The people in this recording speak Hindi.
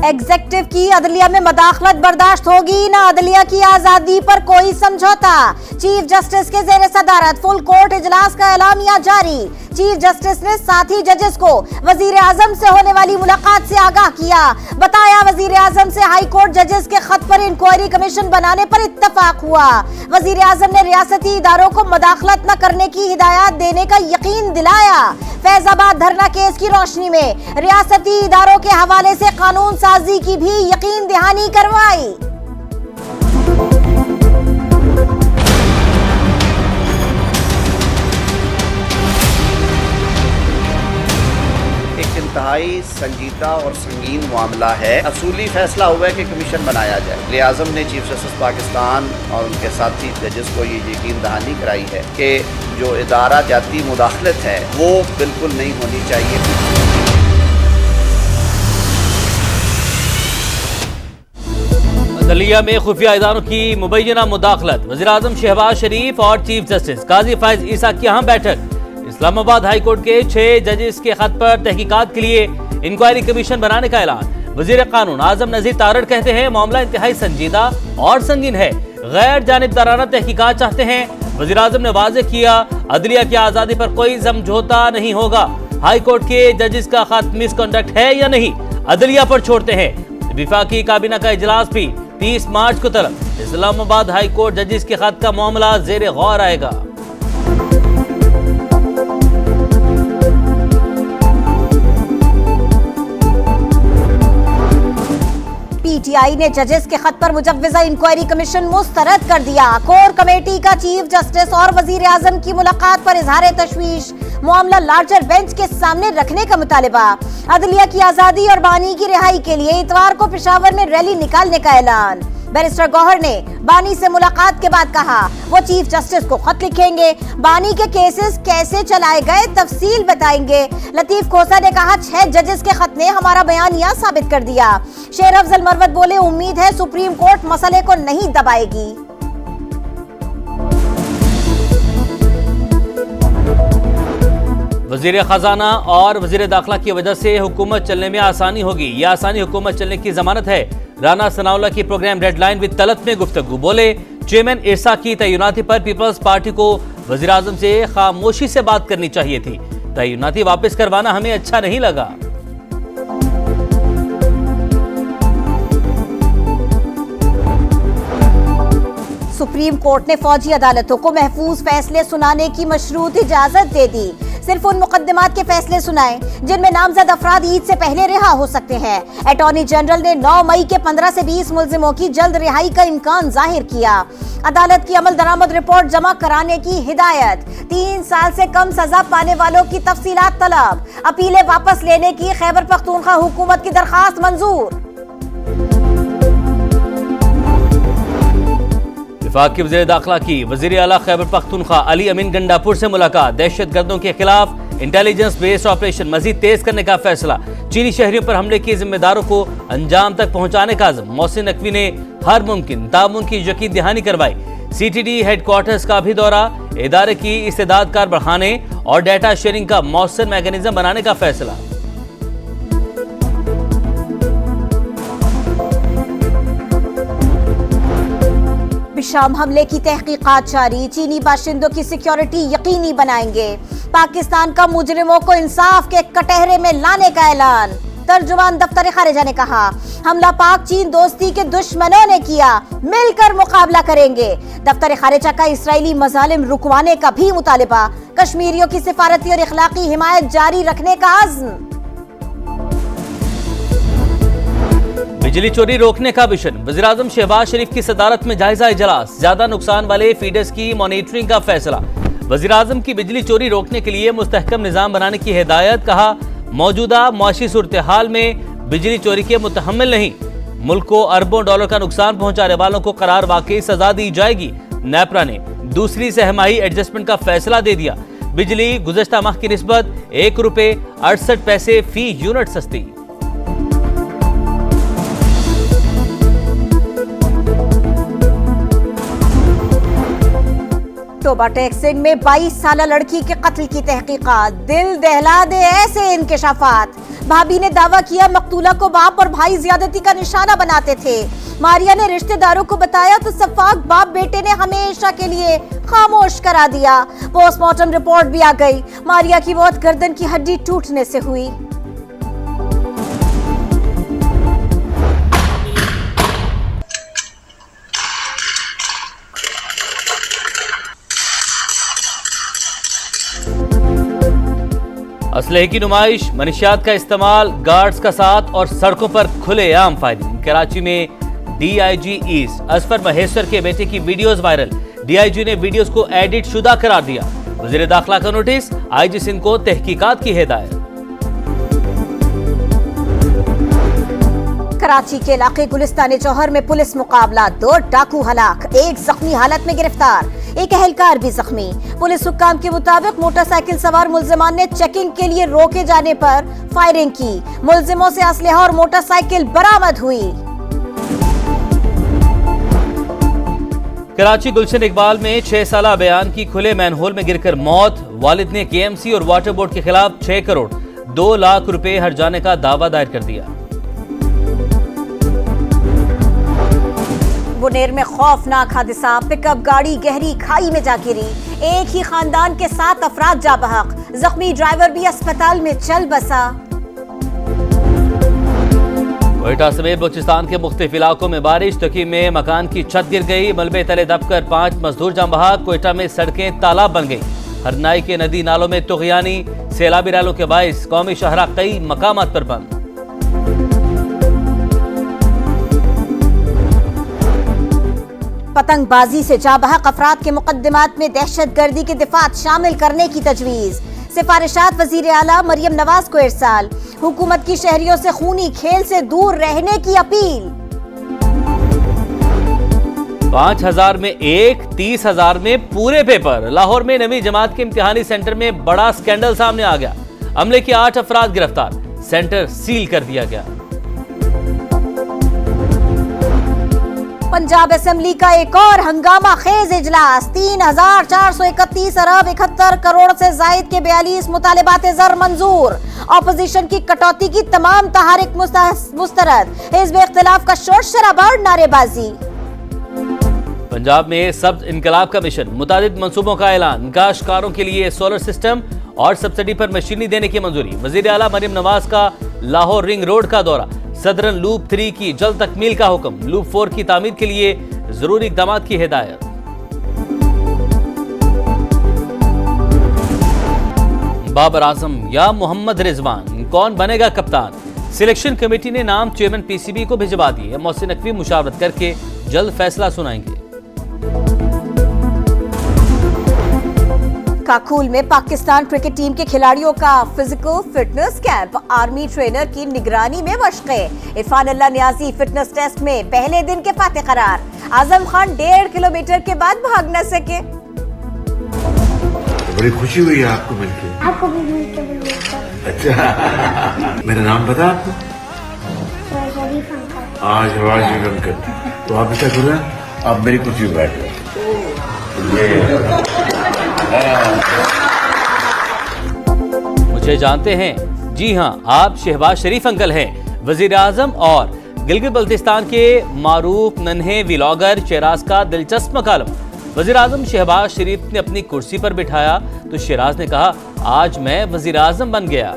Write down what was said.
एग्जेक्टिव की अदलिया में मदाखलत बर्दाश्त होगी ना, अदलिया की आजादी पर कोई समझौता। चीफ जस्टिस के जेर सदारत फुल कोर्ट इजलास का एलामिया जारी। चीफ जस्टिस ने साथी जजेस को वजीर आजम से होने वाली मुलाकात से आगाह किया। बताया वजीर आजम से हाई कोर्ट जजेस के खत पर इंक्वायरी कमीशन बनाने पर इत्तफाक हुआ। वजीर आजम ने रियासती इदारों को मदाखलत न करने की हिदायत देने का यकीन दिलाया। फैजाबाद धरना केस की रोशनी में रियासती इदारों के हवाले से कानून साजी की भी यकीन दहानी करवाई। इंतहाई संजीदा और संगीन मामला है। असूली फैसला हुआ है कि कमीशन बनाया जाए। वज़ीर आज़म ने चीफ जस्टिस पाकिस्तान और उनके साथी जजेस को ये यकीन दहानी कराई है कि जो इदारा जाती मुदाखलत है वो बिल्कुल नहीं होनी चाहिए। अदलिया में खुफिया इदारों की मुबैना मुदाखलत। वज़ीर आज़म शहबाज शरीफ और चीफ जस्टिस काजी फैज ईसा की अहम बैठक। इस्लामाबाद हाई कोर्ट के 6 जजेस के खत पर तहकीकात के लिए इंक्वायरी कमीशन बनाने का ऐलान। वजीर कानून आजम नजीर तारड़ कहते हैं मामला इंतहाई संजीदा और संगीन है, गैर जानिबदाराना तहकीकात चाहते हैं। वजीर आजम ने वाज़ेह किया अदलिया की आज़ादी पर कोई समझौता नहीं होगा। हाई कोर्ट के जजेस का खत मिसकंडक्ट है या नहीं, अदलिया पर छोड़ते हैं। विफाकी काबीना का इजलास भी 30 मार्च को तलब। इस्लामाबाद हाई कोर्ट जजेस के खत का मामला जेर गौर आएगा। पीटीआई ने जजेस के खत पर मुजव्वज़ा इंक्वायरी कमीशन मुस्तरद कर दिया। कोर कमेटी का चीफ जस्टिस और वजीर आजम की मुलाकात पर इजहार तशवीश, मामला लार्जर बेंच के सामने रखने का मुतालिबा। अदलिया की आजादी और बानी की रिहाई के लिए इतवार को पेशावर में रैली निकालने का ऐलान। बैरिस्टर गौहर ने बानी से मुलाकात के बाद कहा वो चीफ जस्टिस को खत लिखेंगे, बानी के केसेस कैसे चलाए गए तफसील बताएंगे। लतीफ खोसा ने कहा 6 जजेस के खत ने हमारा बयानिया साबित कर दिया। शेर अफजल मरवत बोले उम्मीद है सुप्रीम कोर्ट मसले को नहीं दबाएगी। वजीर खजाना और वजीर दाखिला की वजह से हुकूमत चलने में आसानी होगी, यह आसानी हुकूमत चलने की जमानत है। राना सनाउल्लाह की प्रोग्राम रेडलाइन विद तलत में गुफ्तगू। बोले चेयरमैन इरसा की तैनाती पर पीपल्स पार्टी को वजीर आजम से खामोशी से बात करनी चाहिए थी। तैनाती वापस करवाना हमें अच्छा नहीं लगा। सुप्रीम कोर्ट ने फौजी अदालतों को महफूज फैसले सुनाने की मशरूत इजाजत दे दी। सिर्फ उन मुकदमात के फैसले सुनाएं जिनमें नामजद अफराद ईद से पहले रिहा हो सकते हैं। अटॉर्नी जनरल ने 9 मई के 15 से 20 मुल्जिमों की जल्द रिहाई का इम्कान जाहिर किया। अदालत की अमल दरामद रिपोर्ट जमा कराने की हिदायत। 3 साल से कम सजा पाने वालों की तफसीलात तलब। अपीलें वापस लेने की खैबर पख्तूनख्वा हुकूमत की दरखास्त मंजूर। वफाक वज़ीर दाखिला की वज़ीर आला खैबर पख्तूनख्वा अली अमीन गंडापुर से मुलाकात। दहशत गर्दों के खिलाफ इंटेलिजेंस बेस्ड ऑपरेशन मजीद तेज करने का फैसला। चीनी शहरियों पर हमले के जिम्मेदारों को अंजाम तक पहुंचाने का आज़म। मोहसिन नकवी ने हर मुमकिन तामुन की यकीन दहानी करवाई। CTD हेडक्वार्टर्स का भी दौरा। इदारे की इस्तेदादकार बढ़ाने और डाटा शेयरिंग का मौसर मैकेनिज्म बनाने का फैसला। शाम हमले की तहकीकात जारी। चीनी बाशिंदों की सिक्योरिटी यकीनी बनाएंगे। पाकिस्तान का मुजरिमों को इंसाफ के कटहरे में लाने का ऐलान। तर्जुमान दफ्तर खारिजा ने कहा हमला पाक चीन दोस्ती के दुश्मनों ने किया, मिलकर मुकाबला करेंगे। दफ्तर खारिजा का इसराइली मजालिम रुकवाने का भी मुतालिबा। कश्मीरियों की सिफारती और इखलाकी हिमायत जारी रखने का अज़्म। बिजली चोरी रोकने का मिशन। वज़ीर आज़म शहबाज शरीफ की सदारत में जायजा इजलास। ज्यादा नुकसान वाले फीडर्स की मॉनिटरिंग का फैसला। वज़ीर आज़म की बिजली चोरी रोकने के लिए मुस्तहकम निज़ाम बनाने की हिदायत। कहा मौजूदा मुआशी सूरत हाल में बिजली चोरी के मुतहम्मिल नहीं। मुल्क को अरबों डॉलर का नुकसान पहुंचाने वालों को करार वाकई सजा दी जाएगी। नेपरा ने दूसरी सहमाही एडजस्टमेंट का फैसला दे दिया। बिजली गुज़श्ता माह की निस्बत ₹1.68 फी यूनिट सस्ती। तोबा टेक सिंह में 22 साल लड़की के कत्ल की तहकीकात, दिल दहला दे ऐसे इंकशाफात। भाभी ने दावा किया मकतूला को बाप और भाई ज्यादती का निशाना बनाते थे। मारिया ने रिश्तेदारों को बताया तो सफाक बाप बेटे ने हमेशा के लिए खामोश करा दिया। पोस्टमार्टम रिपोर्ट भी आ गई। मारिया की मौत गर्दन की हड्डी टूटने से हुई। असलहे की नुमाइश, मनशियात का इस्तेमाल, गार्ड्स का साथ और सड़कों पर खुलेआम फायरिंग। कराची में डीआईजी ईस्ट असफर महेश्वर के बेटे की वीडियोस वायरल। डीआईजी ने वीडियोस को एडिट शुदा करार दिया। वजीर दाखिला का नोटिस, आईजी सिंध को तहकीकात की हिदायत। कराची के इलाके गुलिस्तान जौहर में पुलिस मुकाबला, 2 डाकू हलाक, 1 जख्मी हालत में गिरफ्तार, 1 अहलकार भी जख्मी। पुलिस हुक्काम के मुताबिक मोटरसाइकिल सवार मुल्जिमान ने चेकिंग के लिए रोके जाने पर फायरिंग की। मुल्जिमों से असलहा और मोटरसाइकिल बरामद हुई। कराची गुलशन इकबाल में 6 साला बयान की खुले मैनहोल में गिरकर मौत। वालिद ने केएमसी और वाटर बोर्ड के खिलाफ 6 करोड़ 2 लाख रुपए हर्जाने का दावा दायर कर दिया। बुनेर में खौफनाक हादसा, पिकअप गाड़ी गहरी खाई में जा गिरी। एक ही खानदान के 7 अफराद जा बहक, जख्मी ड्राइवर भी अस्पताल में चल बसा। कोयटा समेत बलूचिस्तान के मुख्तलिफ इलाकों में बारिश, तकी में मकान की छत गिर गई। मलबे तले दबकर 5 मजदूर जाम बहक। कोयटा में सड़कें तालाब बन गई। हरनाई के नदी नालों में तुगयानी, सैलाबी रैलों के बाइस कौमी शाहरा कई मकामात पर बंद। पतंगबाजी से जाबहक अफराद के मुकदमात में दहशतगर्दी के दिफात शामिल करने की तजवीज। सिफारिशात वजीर आला मरियम नवाज को इरसाल। हुकूमत की शहरियों से खूनी खेल से दूर रहने की अपील। 5,000 में 1, 30,000 में पूरे पेपर। लाहौर में नवी जमात के इम्तिहानी सेंटर में बड़ा स्कैंडल सामने आ गया। अमले के 8 अफराद गिरफ्तार, सेंटर सील कर दिया गया। पंजाब असेंबली का एक और हंगामा खेज इजलास, 3,431 अरब 71 करोड़ से जायद के 42 मुतालिबात ज़र मंजूर। ऑपोजिशन की कटौती की तमाम तहारिक मुस्तरद। हिज़्ब इख्तिलाफ का शोर शराबा और नारेबाजी। पंजाब में सब्ज इनकलाब का मिशन, मुतादिद मंसूबों का ऐलान। काश्तकारों के लिए सोलर सिस्टम और सब्सिडी पर मशीनी देने की मंजूरी। वजीर आला मरियम नवाज का लाहौर रिंग रोड का दौरा। सदरन लूप 3 की जल्द तकमील का हुक्म। लूप 4 की तामीर के लिए जरूरी इक़दाम की हिदायत। बाबर आजम या मोहम्मद रिजवान, कौन बनेगा कप्तान? सिलेक्शन कमेटी ने नाम चेयरमैन पीसीबी को भिजवा दिए। मोहसिन नकवी मुशावरत करके जल्द फैसला सुनाएंगे। काकुल में पाकिस्तान क्रिकेट टीम के खिलाड़ियों का physical fitness camp. Army trainer की निगरानी में मशक़ें। इरफान अल्लाह नियाज़ी फिटनेस टेस्ट में पहले दिन के फाते करार। आजम खान 1.5 किलोमीटर के बाद भाग न सके। बड़ी खुशी हुई है आपको मिलकर। आपको भी मिलकर। अच्छा मेरा नाम पता आपको? शरीफ अंकल। हाँ शहबाज शरीफ अंकल। तो आप ऐसा करो, आप मेरी कुर्सी पर बैठ जाओ। मुझे जानते हैं? जी हां, आप शहबाज शरीफ अंकल हैं। वजीर आजम और गिलगित बल्तिस्तान के मारूफ नन्हे व्लॉगर शेराज का दिलचस्प मकालम। वजीर आजम शहबाज शरीफ ने अपनी कुर्सी पर बिठाया तो शेराज ने कहा, आज मैं वजीर आजम बन गया।